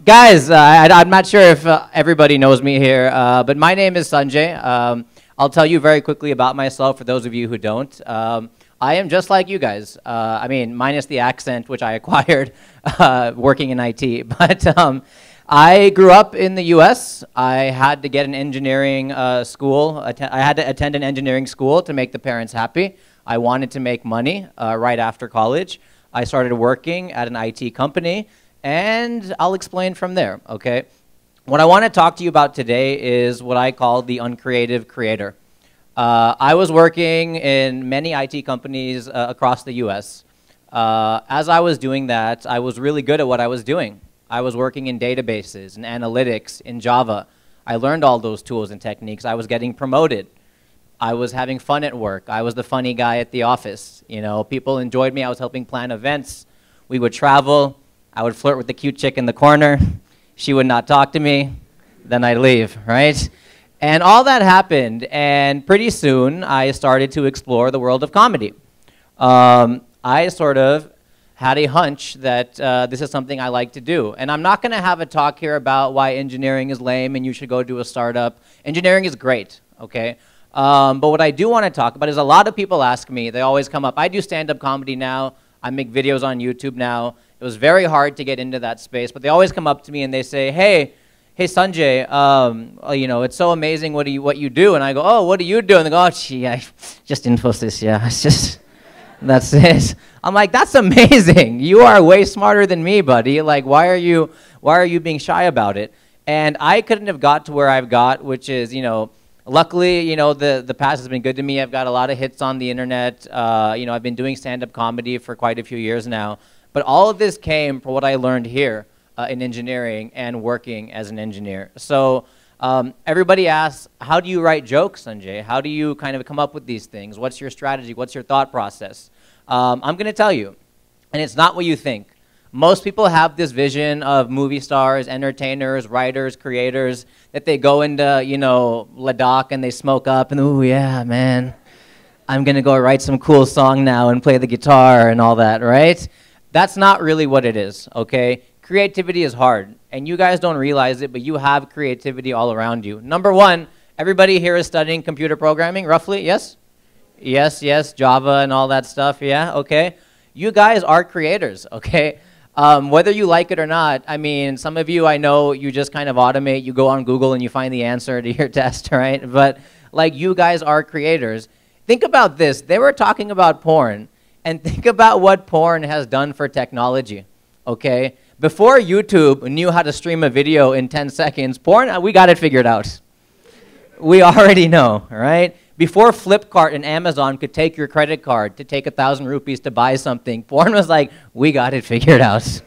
Guys, I'm not sure if everybody knows me here, but my name is Sanjay. I'll tell you very quickly about myself for those of you who don't. I am just like you guys. I mean, minus the accent, which I acquired working in IT. But I grew up in the US. I had to get an engineering school. I had to attend an engineering school to make the parents happy. I wanted to make money right after college. I started working at an IT company, and I'll explain from there, okay? What I want to talk to you about today is what I call the uncreative creator. I was working in many IT companies across the US. As I was doing that, I was really good at what I was doing. I was working in databases and analytics in Java. I learned all those tools and techniques. I was getting promoted. I was having fun at work. I was the funny guy at the office. You know, people enjoyed me. I was helping plan events. We would travel. I would flirt with the cute chick in the corner. She would not talk to me. Then I'd leave, right? And all that happened, and pretty soon I started to explore the world of comedy. I sort of had a hunch that this is something I like to do. And I'm not going to have a talk here about why engineering is lame and you should go do a startup. Engineering is great, okay? But what I do want to talk about is a lot of people ask me, they always come up, I do stand-up comedy now, I make videos on YouTube now. It was very hard to get into that space, but they always come up to me and they say, hey Sanjay, you know, it's so amazing what you do. And I go, oh, what do you do? And they go, oh, gee, just Infosys, yeah, it's just, that's it. I'm like, that's amazing. You are way smarter than me, buddy. Like, why are you being shy about it? And I couldn't have got to where I've got, which is, you know, luckily, you know, the past has been good to me. I've got a lot of hits on the internet. You know, I've been doing stand-up comedy for quite a few years now. But all of this came from what I learned here in engineering and working as an engineer. So everybody asks, how do you write jokes, Sanjay? How do you kind of come up with these things? What's your strategy? What's your thought process? I'm going to tell you, and it's not what you think. Most people have this vision of movie stars, entertainers, writers, creators, that they go into, you know, Ladakh and they smoke up and, oh yeah, man, I'm going to go write some cool song now and play the guitar and all that, right? That's not really what it is, okay? Creativity is hard, and you guys don't realize it, but you have creativity all around you. Number one, everybody here is studying computer programming, roughly, yes? Yes, Java and all that stuff, yeah, okay? You guys are creators, okay? Whether you like it or not, I mean, some of you, I know, you just kind of automate, you go on Google and you find the answer to your test, right? But, like, you guys are creators. Think about this. They were talking about porn, and think about what porn has done for technology, okay? Before YouTube knew how to stream a video in 10 seconds, porn, we got it figured out. We already know, right? Before Flipkart and Amazon could take your credit card to take 1,000 rupees to buy something, porn was like, we got it figured out.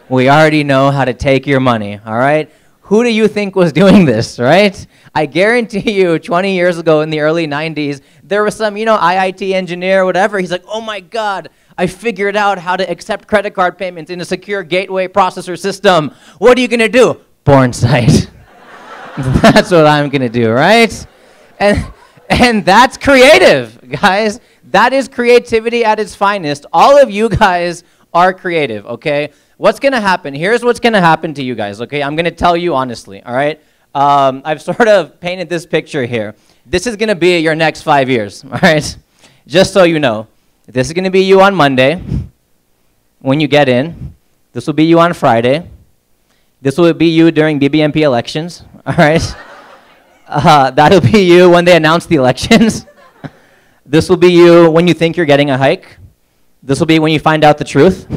We already know how to take your money, all right? Who do you think was doing this, right? I guarantee you 20 years ago in the early 90s, there was some, you know, IIT engineer or whatever. He's like, oh my God, I figured out how to accept credit card payments in a secure gateway processor system. What are you going to do? Porn site. That's what I'm going to do, right? And that's creative, guys. That is creativity at its finest. All of you guys are creative, okay? What's going to happen? Here's what's going to happen to you guys, okay? I'm going to tell you honestly, all right? I've sort of painted this picture here. This is going to be your next 5 years, all right? Just so you know. This is going to be you on Monday when you get in. This will be you on Friday. This will be you during BBMP elections, all right? That'll be you when they announce the elections. This will be you when you think you're getting a hike. This will be when you find out the truth.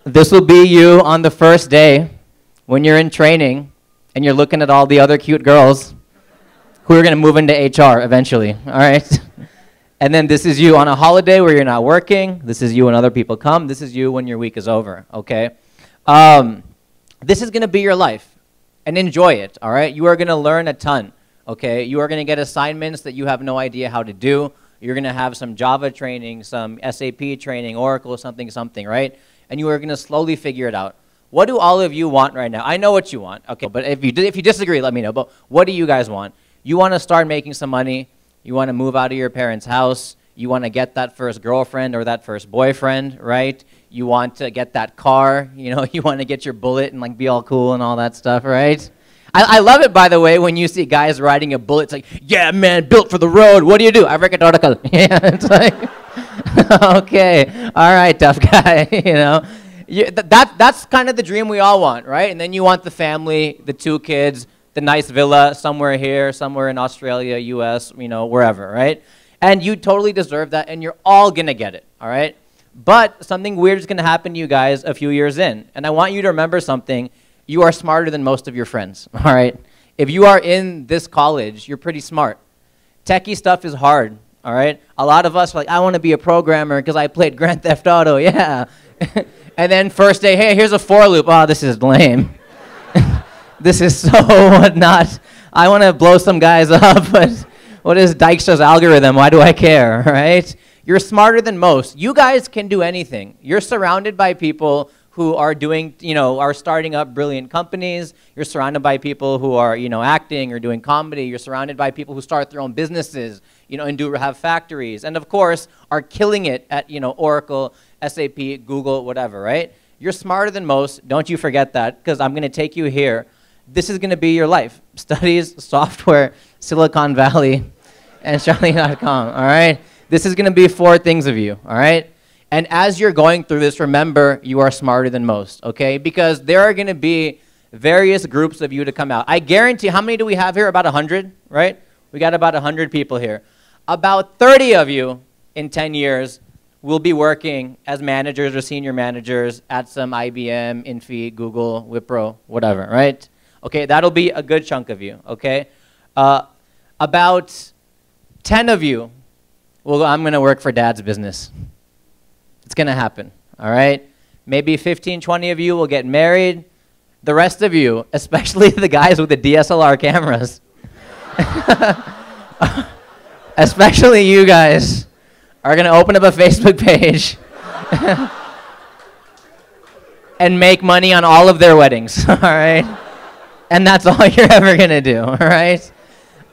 This will be you on the first day when you're in training and you're looking at all the other cute girls who are going to move into HR eventually, all right? And then this is you on a holiday where you're not working. This is you when other people come. This is you when your week is over, okay? This is going to be your life, and enjoy it, all right? You are going to learn a ton, okay? You are going to get assignments that you have no idea how to do. You're going to have some Java training, some SAP training, Oracle, something, right? And you are going to slowly figure it out. What do all of you want right now? I know what you want, okay? But if you disagree, let me know. But what do you guys want? You want to start making some money. You want to move out of your parents' house. You want to get that first girlfriend or that first boyfriend, right? You want to get that car, you know, you want to get your bullet and like be all cool and all that stuff, right? I love it, by the way, when you see guys riding a bullet. It's like, yeah, man, built for the road. What do you do? I read an article. Yeah, it's like, okay, all right, tough guy, you know. That's kind of the dream we all want, right? And then you want the family, the 2 kids, the nice villa somewhere here, somewhere in Australia, US, you know, wherever, right? And you totally deserve that, and you're all going to get it, all right? But something weird is going to happen to you guys a few years in. And I want you to remember something. You are smarter than most of your friends, all right? If you are in this college, you're pretty smart. Techie stuff is hard, all right? A lot of us are like, I want to be a programmer because I played Grand Theft Auto, yeah. And then first day, hey, here's a for loop. Oh, this is lame. This is so not. I want to blow some guys up, but what is Dijkstra's algorithm? Why do I care, right? You're smarter than most. You guys can do anything. You're surrounded by people who are doing, you know, are starting up brilliant companies. You're surrounded by people who are, you know, acting or doing comedy. You're surrounded by people who start their own businesses, you know, and have factories. And of course, are killing it at, you know, Oracle, SAP, Google, whatever, right? You're smarter than most. Don't you forget that, because I'm going to take you here. This is going to be your life. Studies, software, Silicon Valley, and Charlie.com, all right? This is going to be 4 things of you, all right? And as you're going through this, remember, you are smarter than most, okay? Because there are going to be various groups of you to come out. I guarantee, how many do we have here? About 100, right? We got about 100 people here. About 30 of you in 10 years will be working as managers or senior managers at some IBM, Infi, Google, Wipro, whatever, right? Okay, that'll be a good chunk of you, okay? About 10 of you, well, I'm going to work for dad's business. It's going to happen, all right? Maybe 15, 20 of you will get married. The rest of you, especially the guys with the DSLR cameras, especially you guys, are going to open up a Facebook page and make money on all of their weddings, all right? And that's all you're ever going to do, all right?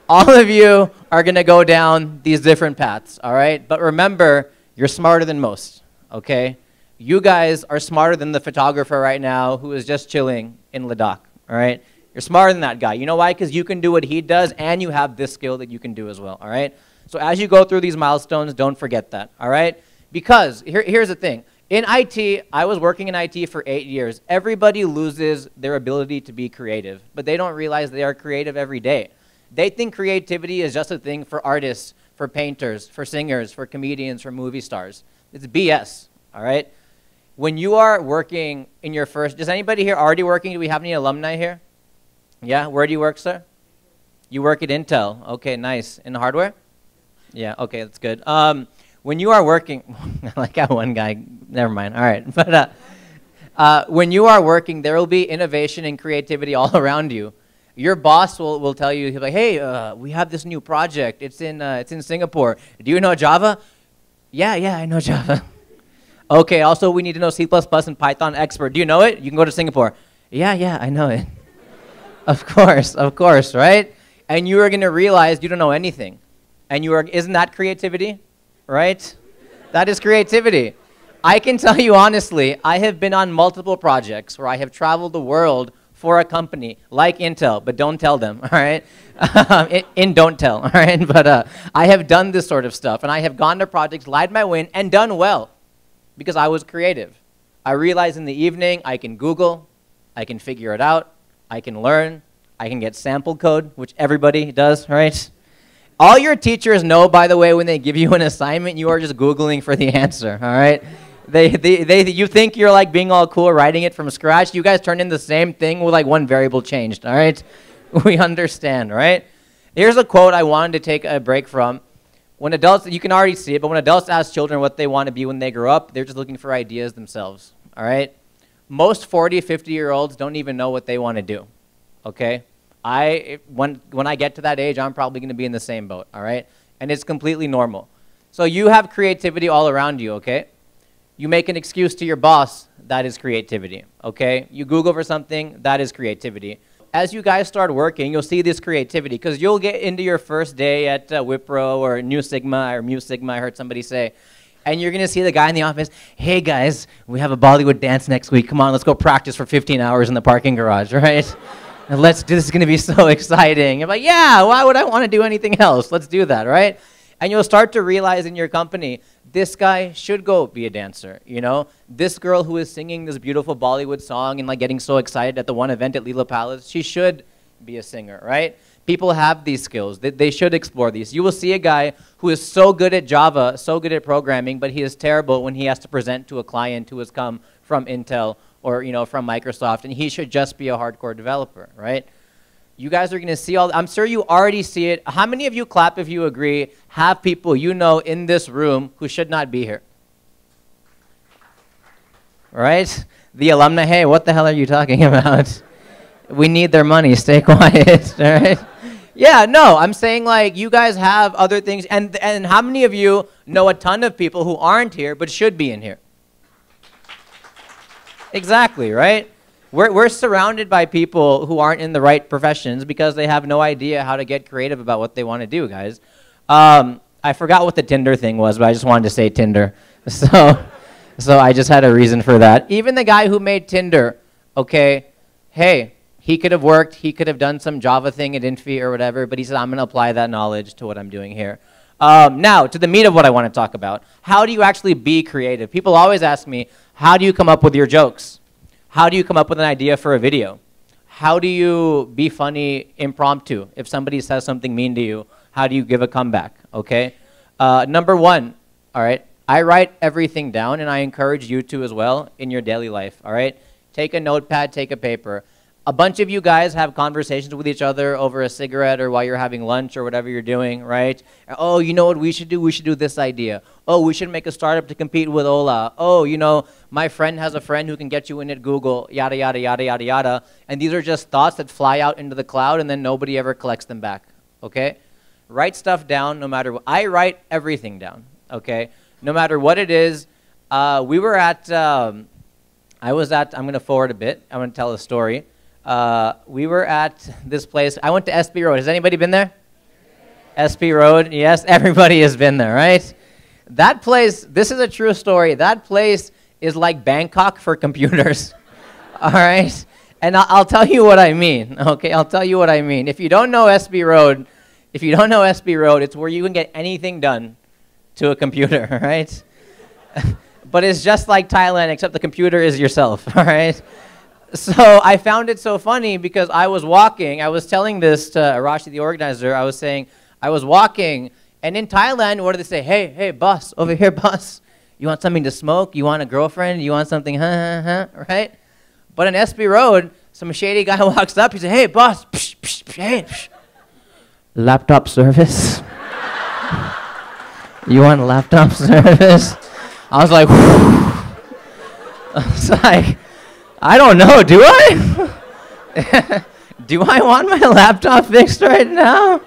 All of you are going to go down these different paths, all right? But remember, you're smarter than most, okay? You guys are smarter than the photographer right now who is just chilling in Ladakh, all right? You're smarter than that guy. You know why? Because you can do what he does, and you have this skill that you can do as well, all right? So as you go through these milestones, don't forget that, all right? Because here's the thing. In IT, I was working in IT for 8 years. Everybody loses their ability to be creative, but they don't realize they are creative every day. They think creativity is just a thing for artists, for painters, for singers, for comedians, for movie stars. It's BS, all right? When you are working in your first, is anybody here already working? Do we have any alumni here? Yeah, where do you work, sir? You work at Intel. Okay, nice. In hardware? Yeah, okay, that's good. When you are working, I like how one guy, never mind, all right. But when you are working, there will be innovation and creativity all around you. Your boss will tell you, he'll be like, hey, we have this new project. It's in Singapore. Do you know Java? Yeah, I know Java. Okay, also we need to know C++ and Python expert. Do you know it? You can go to Singapore. Yeah, I know it. Of course, right? And you are going to realize you don't know anything. And isn't that creativity, right? That is creativity. I can tell you honestly, I have been on multiple projects where I have traveled the world for a company like Intel, but don't tell them, all right? Don't tell, all right? But I have done this sort of stuff, and I have gone to projects, lied my way in, and done well because I was creative. I realized in the evening I can Google, I can figure it out, I can learn, I can get sample code, which everybody does, right? All your teachers know, by the way, when they give you an assignment, you are just Googling for the answer, all right? You think you're like being all cool writing it from scratch. You guys turn in the same thing with like one variable changed, all right? We understand, right? Here's a quote I wanted to take a break from. When adults, you can already see it, but when adults ask children what they want to be when they grow up, they're just looking for ideas themselves, all right? Most 40, 50-year-olds don't even know what they want to do, okay? When I get to that age, I'm probably going to be in the same boat, all right? And it's completely normal. So you have creativity all around you, okay? You make an excuse to your boss, that is creativity, okay? You Google for something, that is creativity. as you guys start working, you'll see this creativity, because you'll get into your first day at Wipro or New Sigma or Mu Sigma, I heard somebody say, and you're going to see the guy in the office, hey guys, we have a Bollywood dance next week. Come on, let's go practice for 15 hours in the parking garage, right? And let's do this, is going to be so exciting. I'm like, yeah, why would I want to do anything else? Let's do that, right? And you'll start to realize in your company, this guy should go be a dancer, you know? This girl who is singing this beautiful Bollywood song and like getting so excited at the one event at Leela Palace, she should be a singer, right? People have these skills. They should explore these. You will see a guy who is so good at Java, so good at programming, but he is terrible when he has to present to a client who has come from Intel or, you know, from Microsoft, and he should just be a hardcore developer, right? You guys are going to see all, I'm sure you already see it. How many of you, clap if you agree, have people you know in this room who should not be here? Right? The alumni, hey, what the hell are you talking about? We need their money, stay quiet, all right? Yeah, no, I'm saying like you guys have other things, and how many of you know a ton of people who aren't here but should be in here? Exactly, right? We're surrounded by people who aren't in the right professions because they have no idea how to get creative about what they want to do, guys. I forgot what the Tinder thing was, but I just wanted to say Tinder. So I just had a reason for that. Even the guy who made Tinder, okay, hey, he could have worked, he could have done some Java thing at Infi or whatever, but he said, I'm going to apply that knowledge to what I'm doing here. Now, to the meat of what I want to talk about. How do you actually be creative? People always ask me, how do you come up with your jokes? How do you come up with an idea for a video? How do you be funny impromptu? If somebody says something mean to you, how do you give a comeback, okay? Number one, all right, I write everything down, and I encourage you to as well in your daily life, all right? Take a notepad, take a paper. A bunch of you guys have conversations with each other over a cigarette or while you're having lunch or whatever you're doing, right? Oh, you know what we should do? We should do this idea. Oh, we should make a startup to compete with Ola. Oh, you know, my friend has a friend who can get you in at Google, yada, yada, yada, yada, yada. And these are just thoughts that fly out into the cloud and then nobody ever collects them back, okay? Write stuff down no matter what. I write everything down, okay? No matter what it is. We were at, I'm going to forward a bit. I'm going to tell a story. We were at this place. I went to SB Road. Has anybody been there? SB Road, yes, everybody has been there, right? That place, this is a true story. That place is like Bangkok for computers, all right? And I'll tell you what I mean, okay? I'll tell you what I mean. If you don't know SB Road, it's where you can get anything done to a computer, all right? But it's just like Thailand, except the computer is yourself, all right? So I found it so funny because I was walking. I was telling this to Arashi, the organizer. I was saying, I was walking, and in Thailand, what do they say? Hey, hey, boss, over here, boss. You want something to smoke? You want a girlfriend? You want something, right? But in SB Road, some shady guy walks up. He said, hey, boss, psh, psh, psh, hey, psh. Laptop service? You want a laptop service? I was like, I was like, I don't know, do I? Do I want my laptop fixed right now?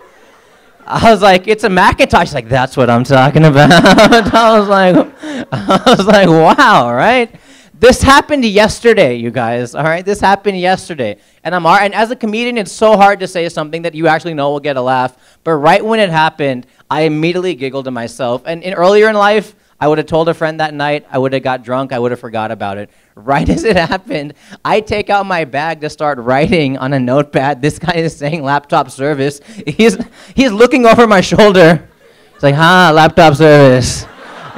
I was like, it's a Macintosh. He's like, that's what I'm talking about. I was like, wow, right? This happened yesterday, you guys, all right? This happened yesterday. And as a comedian, it's so hard to say something that you actually know will get a laugh. But right when it happened, I immediately giggled to myself. And earlier in life, I would have told a friend that night. I would have got drunk. I would have forgot about it. Right as it happened, I take out my bag to start writing on a notepad. This guy is saying laptop service. He's looking over my shoulder. He's like, laptop service.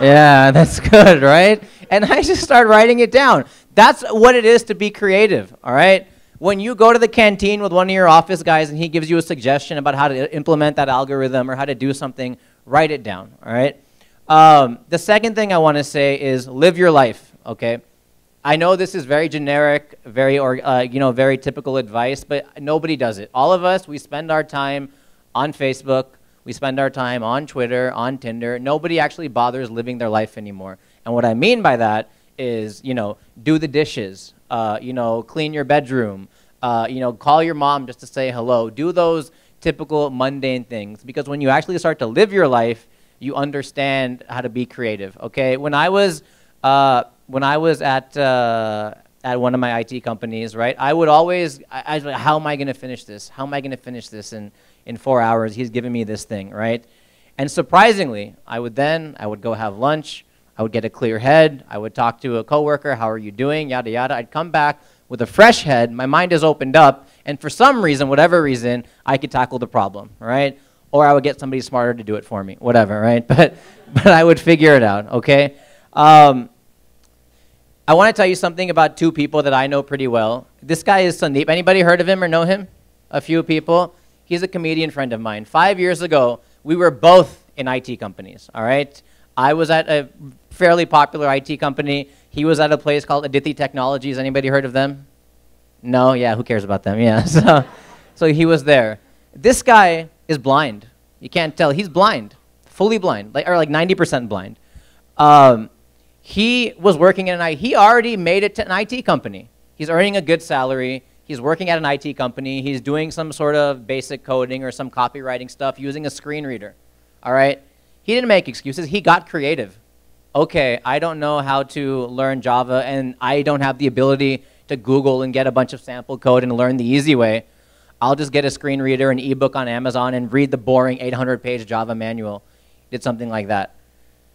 Yeah, that's good, right? And I just start writing it down. That's what it is to be creative, all right? When you go to the canteen with one of your office guys and he gives you a suggestion about how to implement that algorithm or how to do something, write it down, all right? The second thing I want to say is live your life, okay? I know this is very generic, very typical advice, but nobody does it. All of us, we spend our time on Facebook, we spend our time on Twitter, on Tinder. Nobody actually bothers living their life anymore. And what I mean by that is, do the dishes, clean your bedroom, call your mom just to say hello. Do those typical mundane things, because when you actually start to live your life, you understand how to be creative, okay? When I was at at one of my IT companies, right, I would always, I was like, how am I going to finish this? How am I going to finish this in 4 hours? He's giving me this thing, right? And surprisingly, I would go have lunch. I would get a clear head. I would talk to a coworker. How are you doing? Yada, yada. I'd come back with a fresh head. My mind is opened up. And for some reason, whatever reason, I could tackle the problem, right? Or I would get somebody smarter to do it for me, whatever, right? But I would figure it out, okay? I want to tell you something about two people that I know pretty well. This guy is Sandeep. Anybody heard of him or know him? A few people. He's a comedian friend of mine. 5 years ago, we were both in IT companies, all right? I was at a fairly popular IT company. He was at a place called Aditi Technologies. Anybody heard of them? No? Yeah, who cares about them? Yeah, so he was there. This guy is blind. You can't tell. He's blind, fully blind, or like 90% blind. He was working in he already made it to an IT company. He's earning a good salary. He's working at an IT company. He's doing some sort of basic coding or some copywriting stuff using a screen reader, all right? He didn't make excuses. He got creative. Okay, I don't know how to learn Java, and I don't have the ability to Google and get a bunch of sample code and learn the easy way. I'll just get a screen reader, an ebook on Amazon, and read the boring 800-page Java manual. Did something like that.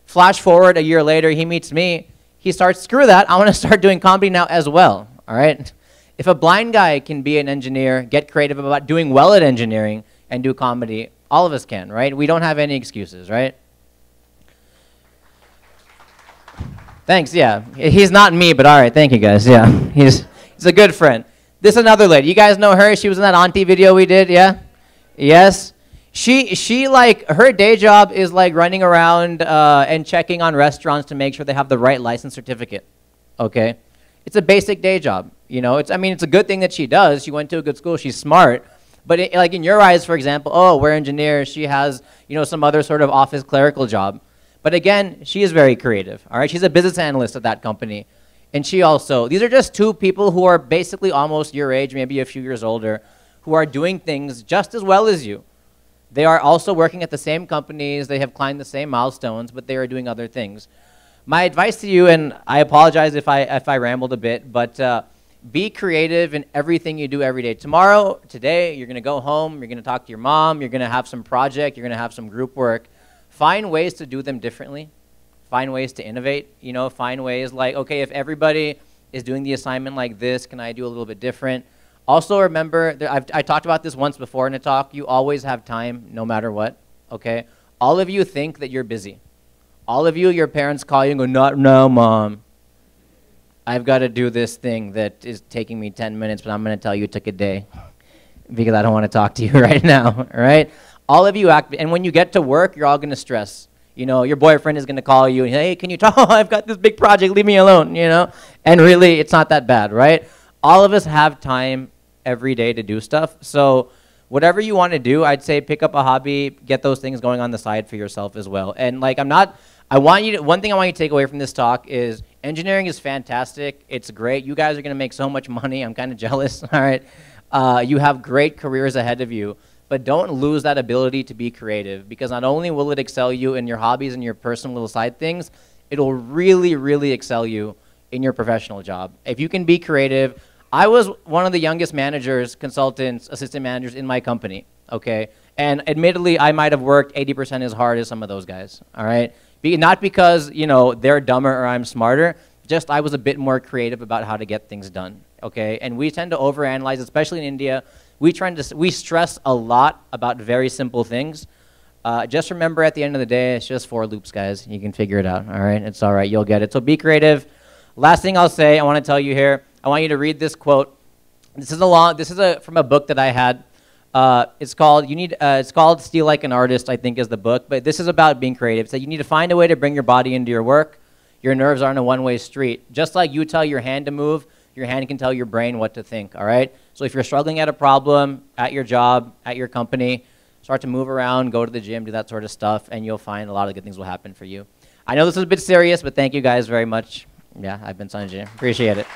Flash forward a year later, he meets me. He starts, screw that, I want to start doing comedy now as well, all right? If a blind guy can be an engineer, get creative about doing well at engineering, and do comedy, all of us can, right? We don't have any excuses, right? Thanks, yeah. He's not me, but all right, thank you guys, yeah. He's a good friend. This is another lady. You guys know her? She was in that auntie video we did, yeah? Yes? She like, her day job is like running around and checking on restaurants to make sure they have the right license certificate, okay? It's a basic day job, you know? I mean, it's a good thing that she does. She went to a good school. She's smart. But like in your eyes, for example, oh, we're engineers. She has, you know, some other sort of office clerical job. But again, she is very creative, all right? She's a business analyst at that company. And she also, these are just two people who are basically almost your age, maybe a few years older, who are doing things just as well as you. They are also working at the same companies. They have climbed the same milestones, but they are doing other things. My advice to you, and I apologize if I rambled a bit, but be creative in everything you do every day. Tomorrow, today, you're going to go home. You're going to talk to your mom. You're going to have some project. You're going to have some group work. Find ways to do them differently. Find ways to innovate. You know, find ways like, okay, if everybody is doing the assignment like this, can I do a little bit different? Also remember, I talked about this once before in a talk, you always have time no matter what, okay? All of you think that you're busy. All of you, your parents call you and go, not now, Mom. I've got to do this thing that is taking me 10 minutes, but I'm going to tell you it took a day because I don't want to talk to you right now, all right? All of you act, and when you get to work, you're all going to stress. You know, your boyfriend is going to call you and, hey, can you talk? Oh, I've got this big project, leave me alone, you know? And really, it's not that bad, right? All of us have time every day to do stuff. So whatever you want to do, I'd say pick up a hobby, get those things going on the side for yourself as well. And like one thing I want you to take away from this talk is engineering is fantastic. It's great. You guys are going to make so much money. I'm kind of jealous, all right? You have great careers ahead of you, but don't lose that ability to be creative because not only will it excel you in your hobbies and your personal little side things, it'll really, really excel you in your professional job. If you can be creative, I was one of the youngest managers, consultants, assistant managers in my company, okay? And admittedly, I might have worked 80% as hard as some of those guys, all right? Not because, you know, they're dumber or I'm smarter, just I was a bit more creative about how to get things done, okay? And we tend to overanalyze, especially in India. We stress a lot about very simple things. Just remember at the end of the day, it's just 4 loops, guys. You can figure it out, all right? It's all right, you'll get it. So be creative. Last thing I'll say, I want to tell you here, I want you to read this quote. This is from a book that I had. It's called Steal Like an Artist, I think is the book, but this is about being creative. So you need to find a way to bring your body into your work. Your nerves aren't a one-way street. Just like you tell your hand to move, your hand can tell your brain what to think, all right? So if you're struggling at a problem, at your job, at your company, start to move around, go to the gym, do that sort of stuff, and you'll find a lot of good things will happen for you. I know this is a bit serious, but thank you guys very much. Yeah, I've been Sanjay. Appreciate it.